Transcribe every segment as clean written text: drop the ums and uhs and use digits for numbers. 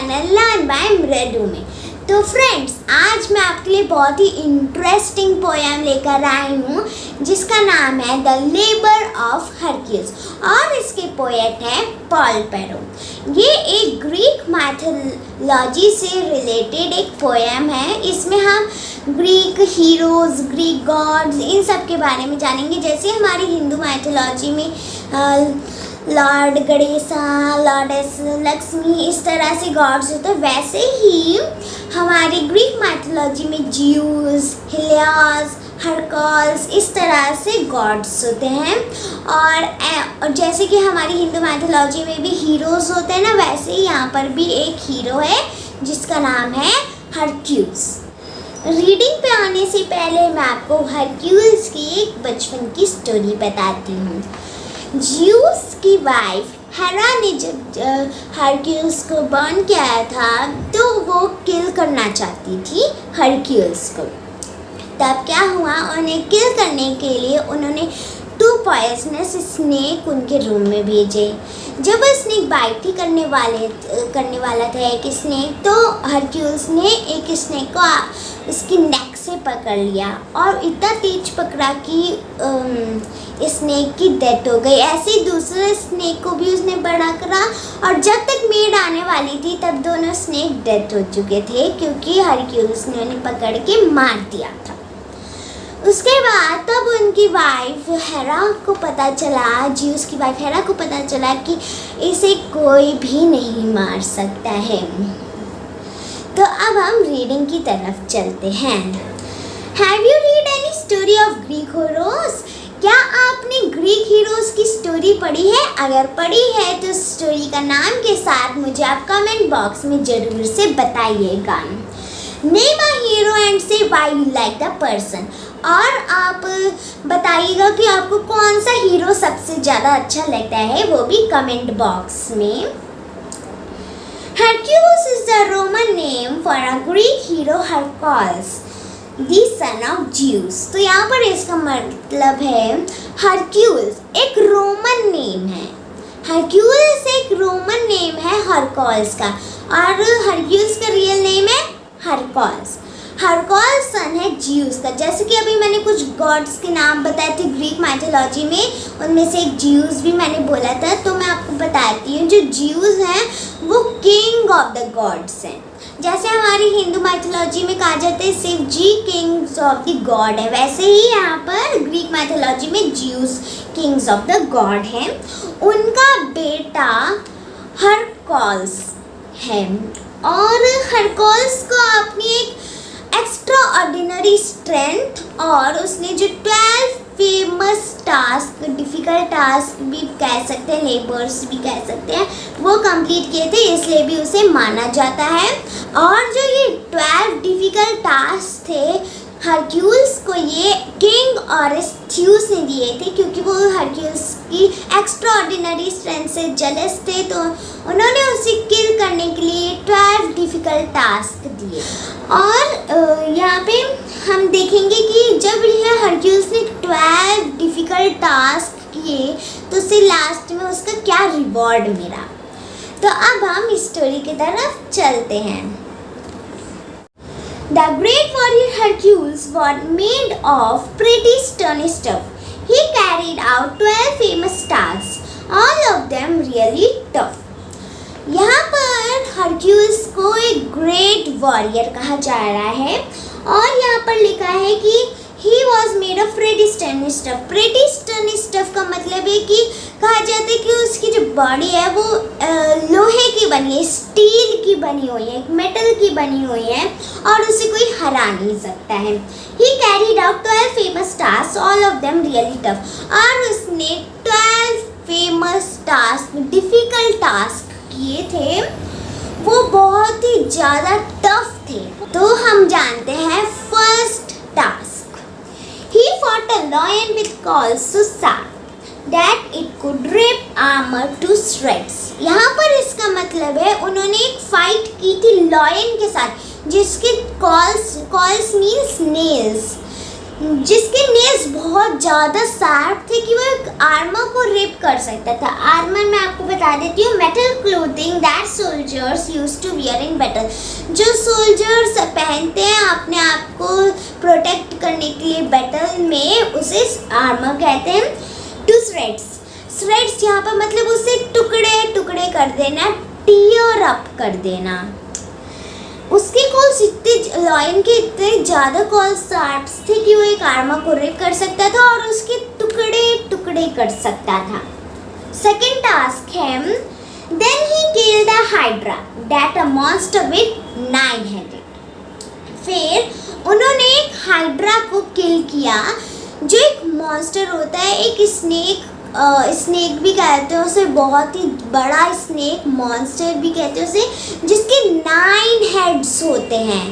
Channel learn by मृदु में। तो फ्रेंड्स, आज मैं आपके लिए बहुत ही इंटरेस्टिंग पोएम लेकर आई हूँ जिसका नाम है द लेबर ऑफ हरक्यूल्स और इसके पोएट हैं पॉल पेरो। ये एक ग्रीक मैथोलॉजी से रिलेटेड एक पोएम है। इसमें हम ग्रीक हीरोज़, ग्रीक गॉड्स, इन सब के बारे में जानेंगे। जैसे हमारी हिंदू मैथोलॉजी में लॉर्ड गणेशा, लॉर्डेस लक्ष्मी, इस तरह से गॉड्स होते हैं, वैसे ही हमारी ग्रीक मैथोलॉजी में ज्यूस, हिलियोस, हरक्यूल्स, इस तरह से गॉड्स होते हैं। और जैसे कि हमारी हिंदू मैथोलॉजी में भी हीरोज़ होते हैं ना, वैसे ही यहाँ पर भी एक हीरो है जिसका नाम है हरक्यूल्स। रीडिंग पे आने से पहले मैं आपको हरक्यूल्स की एक बचपन की स्टोरी बताती हूँ। ज़्यूस की वाइफ हेरा ने जब हरक्यूल्स को बर्न किया था तो वो किल करना चाहती थी हरक्यूल्स को। तब क्या हुआ, उन्हें किल करने के लिए उन्होंने 2 पॉइजनस स्नेक उनके रूम में भेजे। जब वो स्नेक बाइट ही करने वाला था एक स्नेक, तो हरक्यूल्स ने एक स्नेक को उसकी नेक से पकड़ लिया और इतना तेज पकड़ा कि स्नेक की डेथ हो गई। ऐसे ही दूसरे स्नेक को भी उसने बड़ा करा और जब तक मेड आने वाली थी तब दोनों स्नेक डेथ हो चुके थे क्योंकि हरक्यूल्स ने उन्हें पकड़ के मार दिया था। उसके बाद तब उनकी वाइफ हेरा को पता चला, ज़्यूस की वाइफ हेरा को पता चला कि इसे कोई भी नहीं मार सकता है। तो अब हम रीडिंग की तरफ चलते हैं। Have you read any story of Greek heroes? क्या आपने ग्रीक हीरोज़ की स्टोरी पढ़ी है? अगर पढ़ी है तो स्टोरी का नाम के साथ मुझे आप कमेंट बॉक्स में ज़रूर से बताइएगा। नेम अ हीरो एंड से why you like the person. और आप बताइएगा कि आपको कौन सा हीरो सबसे ज़्यादा अच्छा लगता है, वो भी कमेंट बॉक्स में। Hercules is the Roman name for a Greek hero Hercules, the son of Zeus। तो यहाँ पर इसका मतलब है हरक्यूल्स एक रोमन नेम है। हरक्यूल्स एक रोमन नेम है हरक्यूल्स का, और हरक्यूल्स का रियल नेम है हरक्यूल्स। हरक्यूल्स सन है ज़्यूस का। जैसे कि अभी मैंने कुछ गॉड्स के नाम बताए थे ग्रीक मैथोलॉजी में, उनमें से एक ज़्यूस भी मैंने बोला था। तो मैं आपको बताती हूँ, जो ज़्यूस हैं वो किंग ऑफ द गॉड्स हैं। जैसे हमारी हिंदू मैथोलॉजी में कहा जाता है शिव जी किंग्स ऑफ द गॉड है, वैसे ही यहाँ पर ग्रीक मैथोलॉजी में Zeus Kings of the God हैं। उनका बेटा हरक्यूल्स है और हरक्यूल्स को अपनी एक एक्स्ट्रा ऑर्डिनरी स्ट्रेंथ और उसने जो 12 फेमस टास्क, डिफ़िकल्ट टास्क भी कह सकते हैं, लेबर्स भी कह सकते हैं, वो कंप्लीट किए थे, इसलिए भी उसे माना जाता है। और जो ये 12 डिफ़िकल्ट टास्क थे हरक्यूल्स को ये किंग और ज़्यूस ने दिए थे क्योंकि वो हरक्यूल्स की एक्स्ट्रा ऑर्डिनरी स्ट्रेंथ से जेलस थे, तो उन्होंने उसे किल करने के लिए 12 डिफ़िकल्ट टास्क दिए। और यहाँ पे हम देखेंगे कि जब यह हरक्यूल्स ने 12 डिफ़िकल्ट टास्क किए तो उसे लास्ट में उसका क्या रिवॉर्ड मिला। तो अब हम इस स्टोरी की तरफ चलते हैं। The great warrior Hercules was made of pretty stony stuff. He carried out 12 famous tasks, all of them really tough. यहाँ पर हरक्यूल्स को एक ग्रेट वॉरियर कहा जा रहा है और यहाँ पर लिखा है कि he was made of pretty stony stuff। pretty stony stuff का मतलब है कि कहा जाता है कि उसकी जो बॉडी है वो लोहे की बनी है, स्टील की बनी हुई है, मेटल की बनी हुई है और उसे कोई हरा नहीं सकता है। He carried out 12 famous tasks, all of them really tough। और उसने 12 famous task, difficult task किए थे, वो बहुत ही ज़्यादा टफ थे। तो हम जानते हैं first task. He fought a lion with claws so sharp that it could rip armor to shreds। यहाँ पर इसका मतलब है उन्होंने एक फाइट की थी लॉयन के साथ जिसके कॉल्स मीन्स नेल्स, जिसके नेल्स बहुत ज़्यादा शार्प थे कि वो एक आर्मर को रिप कर सकता था। आर्मर मैं आपको बता बता देती हूँ, metal clothing that soldiers used to wear in battle. जो सोल्जर्स पहनते हैं अपने आप को प्रोटेक्ट करने के लिए बैटल में, उसे आर्मर कहते हैं। टू श्रेड्स यहाँ पर मतलब उसे टुकड़े टुकड़े कर देना, टीयर अप कर देना। उसके कॉल्स इतने, लॉयन के इतने ज़्यादा कॉल्स शार्प्स थे कि वो एक आर्मर को रिप कर सकता था और उसके टुकड़े टुकड़े कर सकता था। सेकेंड टास्क है, then he killed the hydra that a monster with 9 head. फिर उन्होंने एक हाइड्रा को किल किया, जो एक मॉन्स्टर होता है, एक स्नेक भी कहते हैं उसे, बहुत ही बड़ा स्नेक, मॉन्स्टर भी कहते हैं उसे, जिसके 9 हेड्स होते हैं,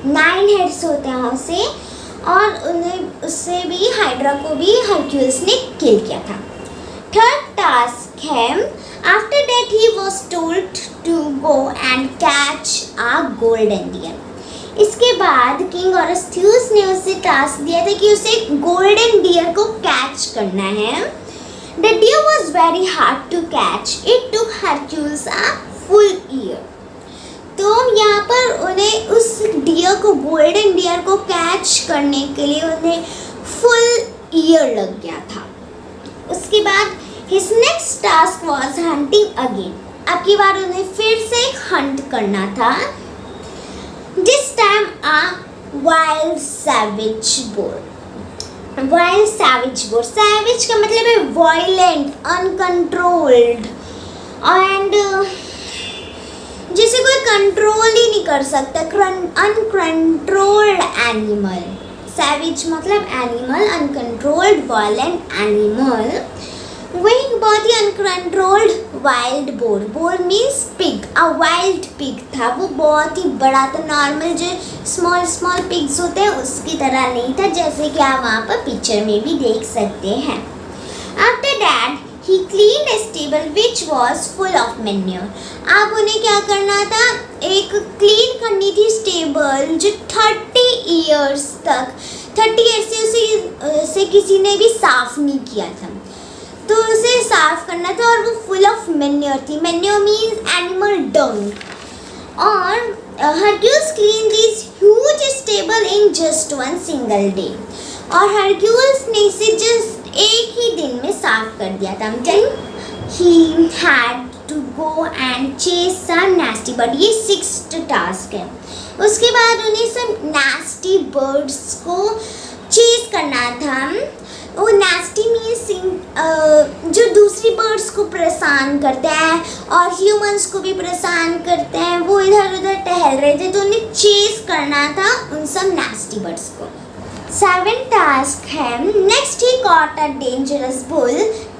9 हेड्स होते हैं उसे। और उन्हें उससे भी, हाइड्रा को भी हरक्यूलिस ने किल किया था। थर्ड टास्क है, after that he was told to go and catch a golden deer. इसके बाद किंग ऑरेस्थियस ने उसे टास्क दिया था कि उसे गोल्डन डियर को कैच करना है। The deer was very hard to catch. It took Hercules a full year. तो यहाँ पर उन्हें उस डियर को, गोल्डन डियर को कैच करने के लिए उन्हें फुल ईयर लग गया था। उसके बाद his next task was hunting again. अब की बार उन्हें फिर से हंट करना था। This time a wild savage boar. Wild savage bore, savage का मतलब है वायलेंट, अनकंट्रोल्ड, एंड जिसे कोई कंट्रोल ही नहीं कर सकता, अनकंट्रोल्ड एनिमल। सैवेज मतलब एनिमल, अनकंट्रोल्ड वायलेंट एनिमल। वही बहुत ही uncontrolled wild boar, boar means pig, a wild pig था। वो बहुत ही बड़ा था, नॉर्मल जो स्मॉल पिग्स होते हैं उसकी तरह नहीं था, जैसे कि आप वहाँ पर पिक्चर में भी देख सकते हैं। After that he clean a stable which was full of manure. अब उन्हें क्या करना था, एक क्लीन करनी थी स्टेबल जो 30 ईयर्स तक, 30 ईयर्स से उसे किसी ने भी साफ नहीं किया था, तो उसे साफ करना था। और वो फुल ऑफ मैन्योर थी, मैन्योर मीन्स एनिमल डंग। और Hercules clean this huge stable in just 1 single day. और हरक्यूल्स ने इसे जस्ट एक ही दिन में साफ कर दिया था। He had to go and chase some nasty bird, ये 6th टास्क है। उसके बाद उन्हें सब नास्टी बर्ड्स को चेस करना था। वो नास्टी मीन्स जो दूसरी बर्ड्स को परेशान करते हैं और ह्यूमंस को भी परेशान करते हैं, वो इधर उधर टहल रहे थे, तो उन्हें चेस करना था उन सब नास्टी बर्ड्स को। 7th टास्क है, next he caught a dangerous bull,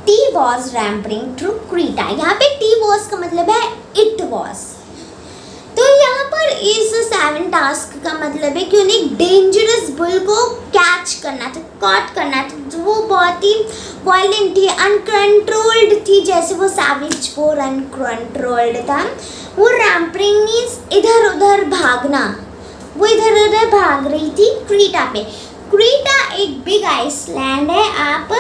it was rampaging through Crete. यहाँ पे टी वॉज का मतलब है इट वॉज। तो यहाँ पर इस 7 टास्क का मतलब है कि उन्हें डेंजरस बुल को कैच करना था, कॉट करना था। वो बहुत ही वायलेंट थी, अनकंट्रोल्ड थी, जैसे वो सैवेज बोर अनकंट्रोल्ड था। वो रैम्परिंग मीन्स इधर उधर भागना, वो इधर उधर भाग रही थी क्रीटा पे। क्रीटा एक बिग आइसलैंड है, आप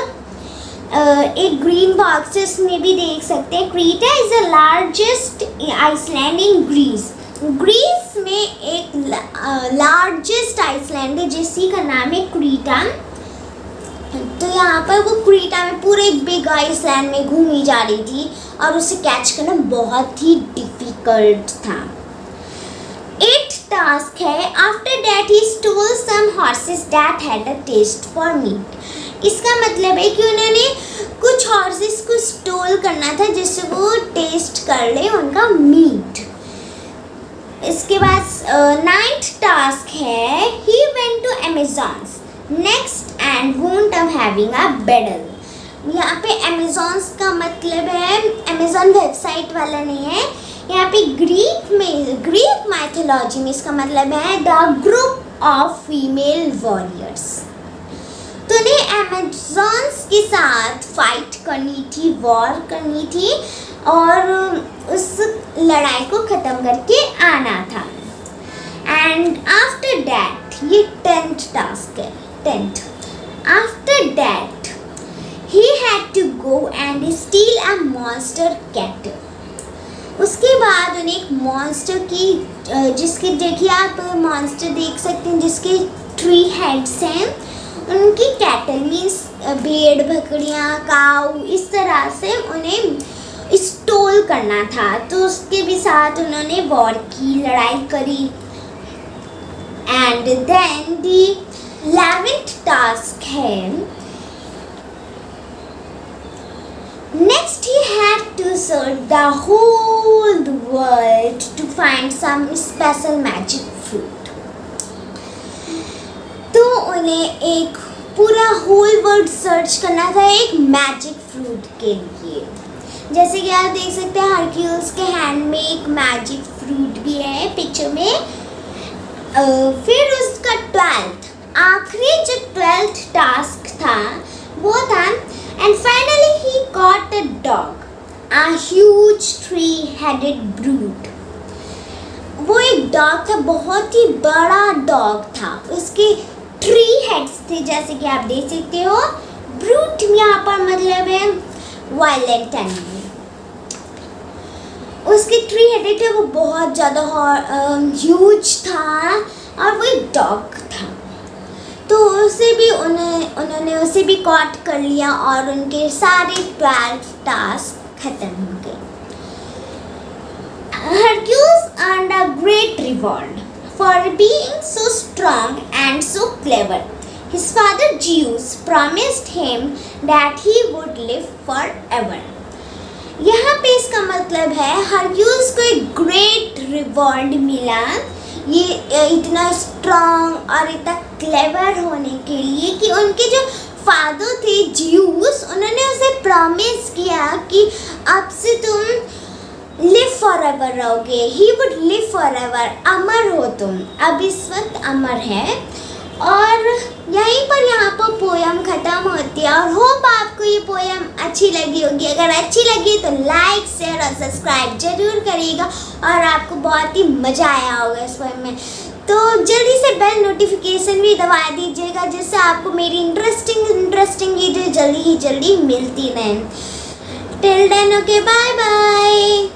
एक ग्रीन बॉक्सेस में भी देख सकते हैं। Crete is the largest island in Greece. Greece में एक लार्जेस्ट आइसलैंड है जिसी का नाम है क्रीटा। तो यहाँ पर वो क्रीटा में पूरे बिग आइसलैंड में घूमी जा रही थी और उसे कैच करना बहुत ही डिफिकल्ट था। 8th टास्क है, after that he stole some horses that had a taste for meat. इसका मतलब है कि उन्होंने कुछ हॉर्सेस को स्टोल करना था जिससे वो टेस्ट कर ले उनका मीट। इसके बाद 9th टास्क है, he went to Amazons next and wound up having a battle. यहाँ पे अमेज़न्स का मतलब है अमेज़न वेबसाइट वाला नहीं है, यहाँ पे ग्रीक माइथोलॉजी में इसका मतलब है the group of female warriors. तो उन्हें अमेज़न्स के साथ फाइट करनी थी, वॉर करनी थी और उस लड़ाई को ख़त्म करके आना था। एंड आफ्टर दैट, ये 10th टास्क है, 10th। After that he had to go and steal a monster cat. उसके बाद उन्हें एक मॉन्स्टर की जिसके देखिए आप मॉन्स्टर देख सकते हैं जिसके 3 हेड्स हैं, उनकी कैटल मीन्स भेड़ बकरियाँ काऊ इस तरह से उन्हें स्टोल करना था। तो उसके भी साथ उन्होंने वॉर की, लड़ाई करी। And then the 11th task है next he had to search the whole world to find some special magic fruit. तो उन्हें एक पूरा होल वर्ल्ड सर्च करना था एक मैजिक फ्रूट के लिए। जैसे कि आप देख सकते हैं हरक्यूल्स के हैंड में एक मैजिक फ्रूट भी है पिक्चर में। फिर उसका 12th आखिरी जो 12th टास्क था वो था and finally he caught a dog, a huge 3-headed brute. वो एक डॉग था, बहुत ही बड़ा डॉग था, उसके 3 हेड्स थे जैसे कि आप देख सकते हो। ब्रूट यहाँ पर मतलब है वायलेंट एनिमल। उसके 3 हेडेड थे, वो बहुत ज़्यादा ह्यूज था और वो एक डॉग था। तो उसे भी उन्होंने उसे भी कॉट कर लिया और उनके सारे 12 टास्क खत्म हो गए। Hercules earned a great reward for being so strong and so clever. His father Zeus promised him that he would live forever. यहाँ पे इसका मतलब है हरक्यूल्स को एक ग्रेट रिवॉर्ड मिला ये इतना स्ट्रॉन्ग और इतना क्लेवर होने के लिए कि उनके जो फादर थे जियूस उन्होंने उसे प्रॉमिस किया कि अब से तुम लिव फॉर एवर रहोगे। He would live forever, अमर हो तुम। अब इस वक्त अमर है। और यहीं पर यहाँ पर पोयम ख़त्म होती है। और होप आपको ये पोयम अच्छी लगी होगी। अगर अच्छी लगी तो लाइक शेयर और सब्सक्राइब जरूर करिएगा और आपको बहुत ही मज़ा आया होगा इस पोयम में। तो जल्दी से बेल नोटिफिकेशन भी दबा दीजिएगा जिससे आपको मेरी इंटरेस्टिंग वीडियो जल्दी ही जल्दी मिलती रहें। Till then okay bye bye.